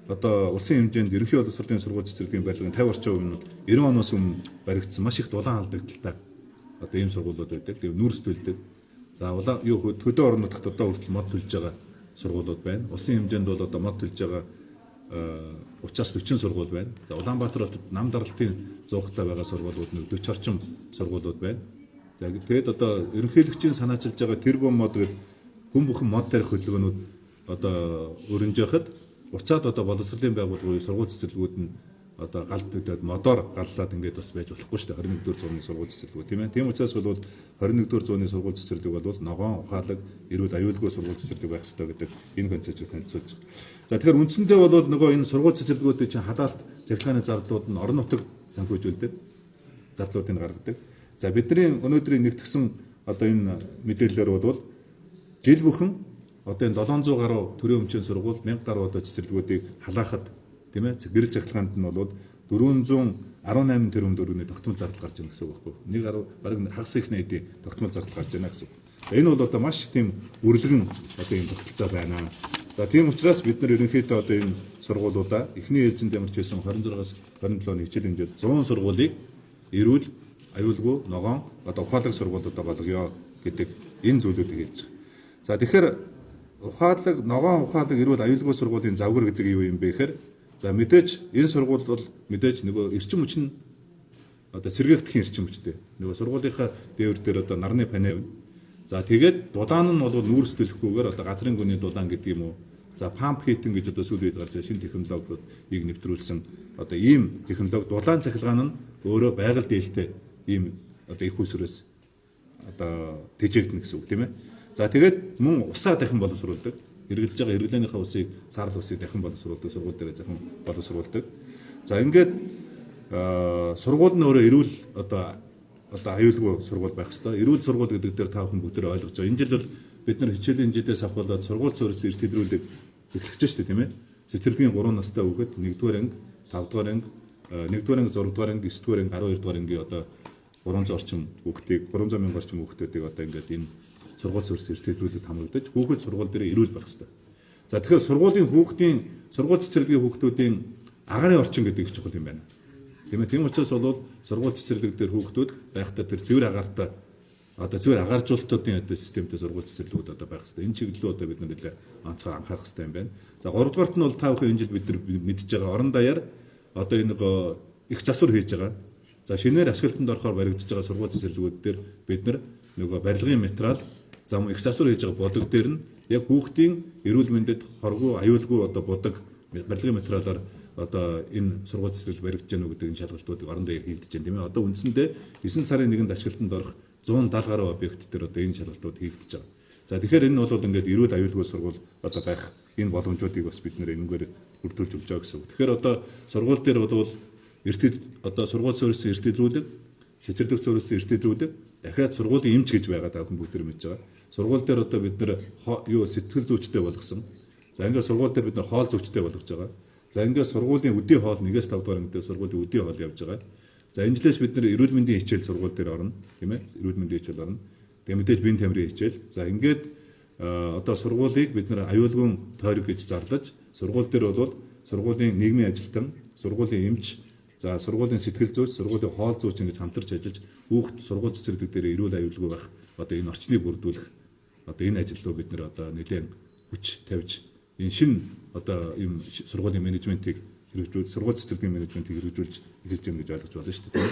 одоо улсын хэмжээнд ерөнхий боловсролын сургууль цэцэрлэгийн барилгын 50 орчим хувь нь 90 оноос өмнө баригдсан маш их дулаан алдагдaltaй одоо ийм сургуулиуд байдаг. Тэгээ нүүрс төлдөг. За хөдөө орон нутагт одоо хүртэл мод төлж байгаа сургуулиуд байна. Улсын хэмжээнд бол одоо мод төлж байгаа 30-40 сургууль байна. За Улаанбаатар хотод нам даралтын зуугтай байгаа сургуулиуд нь 40 орчим сургуулиуд байна. За тэгээд одоо ерөнхийлөгчийн санаачилж байгаа тэрбум мод гэдэг хүн бүхэн мод тарих хөдөлгөөнүүд одоо өрнжөөхэд буцаад одоо боловсролын байгууллагын сургууль цэцэрлэгүүд нь одоо галддаг модоор галлаад ингээд бас байж болохгүй шүү дээ. 21-р зууны сургууль цэцэрлэгүүд тийм ээ. Тийм учраас бол 21-р зууны сургууль цэцэрлэг бол ногоон, ухаалаг, эрүүл аюулгүй сургууль цэцэрлэг байх ёстой гэдэг энэ концепцийг танилцуулж байгаа. За тэгэхээр үндсэндээ бол нөгөө энэ сургууль цэцэрлэгүүдийн чинь халаалт цахилгааны зардалууд нь орон нутаг санхүүжүүлдэг. Зардлуудыг гаргадаг. За бидний өнөөдрийн нэгтгсэн одоо энэ мэдээлэлээр бол жил бүхэн одоо энэ 700 гаруй төрийн өмчийн сургууль 1000 гаруй одоо цэцэрлэгүүдийг халаахад тийм ээ гэрэл цахилгаанд нь бол 418 тэрбум төгрөгийн тогтмол зардал гарч ирнэ гэсэн үг байхгүй. Нэг гаруй бараг хагас их найдын тогтмол зардал гарч ирнэ гэсэн үг. Энэ бол одоо маш тийм үрлэгэн одоо юм тогтолцоо байна. За тийм учраас бид нар ерөнхийдөө одоо энэ сургуулиудаа эхний ээлжинд ямарч байсан 26-аас 27 оны хичээл хэмжээнд 100 сургуулийг эрүүл, аюулгүй, ногоон одоо ухаалаг сургуулиудаа болгоё гэдэг энэ зүйлүүдийг хэлж байгаа. За тэгэхээр ухаалаг, ногоон ухаалаг, эрүүл, аюулгүй сургуулийн завгар гэдэг юу юм бэ гэхээр за мэдээж энэ сургууль бол мэдээж нөгөө эрчим хүч нь одоо сэргээгдэхийн эрчим хүчтэй. Нөгөө сургуулийнхаа дээвэр дээр одоо нарны панел. За тэгээд дулаан нь бол нүүрс төлөхгүйгээр одоо газрын гүний дулаан гэдэг юм уу. За памп хитинг гэж одоо сүүлийн үед гарч байгаа шинэ технологиудыг нэвтрүүлсэн одоо ийм технологи дулаан цахилгаан нь өөрөө байгаль дээлтэй ийм одоо их усрээс одоо тэжээгдэнэ гэсэн үг тийм ээ. За тэгээд мөн усаа дахин боловсруулдаг. Хэрэгжилж байгаа хэрэглээнийхээ усыг саарл усыг дахин боловсруулдаг, сургууль дээр захин боловсруулдаг. За ингээд сургууль нь өөрөө эрүүл одоо аюулгүй сургууль байх ёстой. Эрүүл сургууль гэдэг дээр та бүхэн бүгдээ ойлгож байгаа. Энэ жил бол бид нар хичээлийн жилээс авахлаад сургууль суурьс эрт хэдрүүлэг эхлэж шүү дээ тийм ээ. Цэцэрлэгийн 3 настай хүүхэд 1-р анги, 5-р анги, 1-р анги, 6-р анги, 9-р анги, 12-р ангийн одоо 300 орчим хүүхдийг 300 мянган орчим хүүхдүүдийг одоо ингээд энэ сургууль суурьс эрт хэдрүүлэгт хамрагдаж хүүхэд сургууль дээр эрүүл байх ёстой. За тэгэхээр сургууль цэцэрлэгийн хүүхдүүдийн агаарын орчин гэдэг их чухал юм байна. Тийм ээ. Тийм учраас бол сургууль цэцэрлэг дээр хүүхдүүд байхдаа тэр цэвэр агаартай одоо цэвэр агааржуулалтын одоо системтэй сургууль цэцэрлэгүүд одоо байх хэрэгтэй. Энэ чиглэлөө одоо бид нэлээд онцгой анхаарах хэрэгтэй юм байна. За 3 дугаарт нь бол та бүхэн энэ жил бид нар мэдж байгаа орон даяар одоо энэ их засвар хийж байгаа. За шинээр ашиглалтанд орохоор баригдаж байгаа сургууль цэцэрлэгүүд дээр бид нар нөгөө барилгын материал зам их засвар хийж байгаа бодог дээр нь яг хүүхдийн эрүүл мэндэд хоргүй аюулгүй одоо бодог барилгын материалаар одоо энэ сургууль цэцэрлэг баригдаж гэнэ гэдэг энэ шалгалтуудыг орон даяар хийгдэж байна тийм ээ. Одоо үндсэндээ 9 сарын 1-нд ашиглалтанд орох 170 гаруй объект дээр одоо энэ шалгалтууд хийгдэж байгаа. За тэгэхээр энэ бол ингээд эрүүл аюулгүй сургууль одоо байх энэ боломжуудыг бас бид нэр энэгээр бүрдүүлж өгч байгаа гэсэн үг. Тэгэхээр одоо сургууль дээр бол одоо сургууль суурьсан эрсдэлрүүлэг, цэцэрлэг суурьсан эрсдэлрүүлэг, дахиад сургуулийн эмч гэж байгаа та бүхэн бүгд мэдж байгаа. Сургууль дээр одоо бид нэр сэтгэл зүйчтэй болгосон. За ингээд сургууль дээр бид нэр хоол зүйчтэй болгож байгаа. За ингээд сургуулийн өдий хоол 1-5 дугаар ангид сургуулийн өдий хоол явж байгаа. За энэ жилээс бид нэр эрүүл мэндийн хичээл сургууль дээр орно, тийм ээ? Эрүүл мэндийн хичээл орно. Тэгээ мэдээж бие тамирын хичээл. За ингээд одоо сургуулийг бид нэр аюулгүй тойрог гэж зарлаж, сургууль дээр бол сургуулийн нийгмийн ажилтан, сургуулийн эмч, за сургуулийн сэтгэл зүйч, сургуулийн хоол зүйч ингэж хамтарч ажиллаж хүүхд сургууль цэцэрлэг дээр эрүүл аюулгүй байх одоо энэ орчныг бүрдүүлэх одоо энэ ажил руу бид нэр одоо нэлээд хүч тавьж энэ шин одоо ийм сургуулийн менежментийг хэрэгжүүлж сургууль цэцэрлэгийн менежментийг хэрэгжүүлж эхэлж байна гэж ойлгож байна шүү дээ.